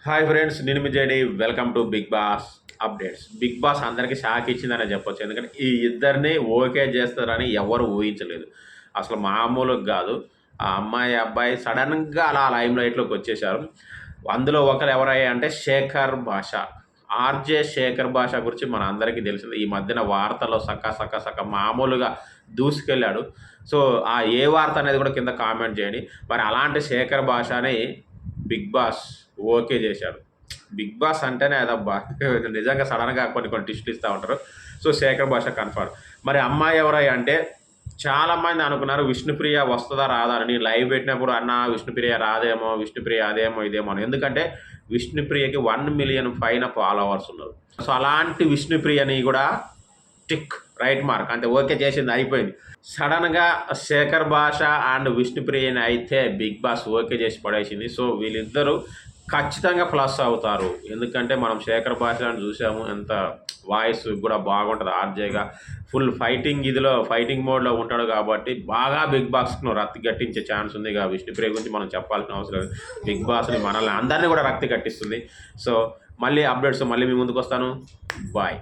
Hi friends, నేను మీ JD. Welcome to Bigg Boss updates. Bigg Boss అందరికీ shock ఇచ్చిందనే చెప్పొచ్చు. ఎందుకంటే ఈ ఇద్దరిని ఓకే చేస్తారని ఎవరు ఊహించలేదు. అసలు మామూలుగా కాదు. ఆ అమ్మాయి, అబ్బాయి సడన్‌గా అలా లైమ్ లైట్‌లోకి వచ్చేసారు. అందులో ఒకరు ఎవరయ్యా అంటే శేఖర్ భాష. ఆర్‌జే శేఖర్ భాష గురించి మన అందరికీ తెలిసిందే. ఈ మధ్యన వార్తల్లో సక మామూలుగా దూసుకెళ్ళాడు. సో, ఆ ఏ వార్త అనేది కూడా కింద కామెంట్ చేయండి. మరి అలాంటి శేఖర్ భాషని బిగ్ బాస్ ఓకే చేశాడు. బిగ్ బాస్ అంటేనే అదబ్బా! నిజంగా సడెన్‌గా కొన్ని కొన్ని ట్విస్టులు ఇస్తా ఉంటారు. సో, శేఖర్ భాష కన్ఫర్మ్. మరి అమ్మాయి ఎవరయ్యా అంటే చాలామంది అనుకున్నారు విష్ణుప్రియ వస్తదా రాదా అని. నేను లైవ్ పెట్టినప్పుడు అన్నా విష్ణుప్రియ రాదేమో, విష్ణుప్రియ అదేమో ఇదేమో అని. ఎందుకంటే విష్ణుప్రియకి 1,000,000 పైన ఫాలోవర్స్ ఉన్నారు. సో, అలాంటి విష్ణుప్రియని కూడా టిక్ రైట్ మార్క్ అంటే ఓకే చేసింది అయిపోయింది. సడన్‌గా శేఖర్ భాష అండ్ విష్ణుప్రియని అయితే బిగ్ బాస్ ఓకే చేసి పడేసింది. సో, వీళ్ళిద్దరూ ఖచ్చితంగా ప్లస్ అవుతారు. ఎందుకంటే మనం శేఖర్ భాషని చూసాము. ఎంత వాయిస్ కూడా బాగుంటది ఆర్‌జేగా. ఫుల్ ఫైటింగ్ మోడ్‌లో ఉంటాడు కాబట్టి బాగా బిగ్ బాస్‌ను రక్తి గట్టించే ఛాన్స్ ఉంది. ఇక విష్ణుప్రియ గురించి మనం చెప్పాల్సిన అవసరం లేదు. బిగ్ బాస్‌ని మనల్ని అందరిని కూడా రక్తి కట్టిస్తుంది. సో, మళ్ళీ అప్డేట్స్ మళ్ళీ మీ ముందుకొస్తాను. బాయ్.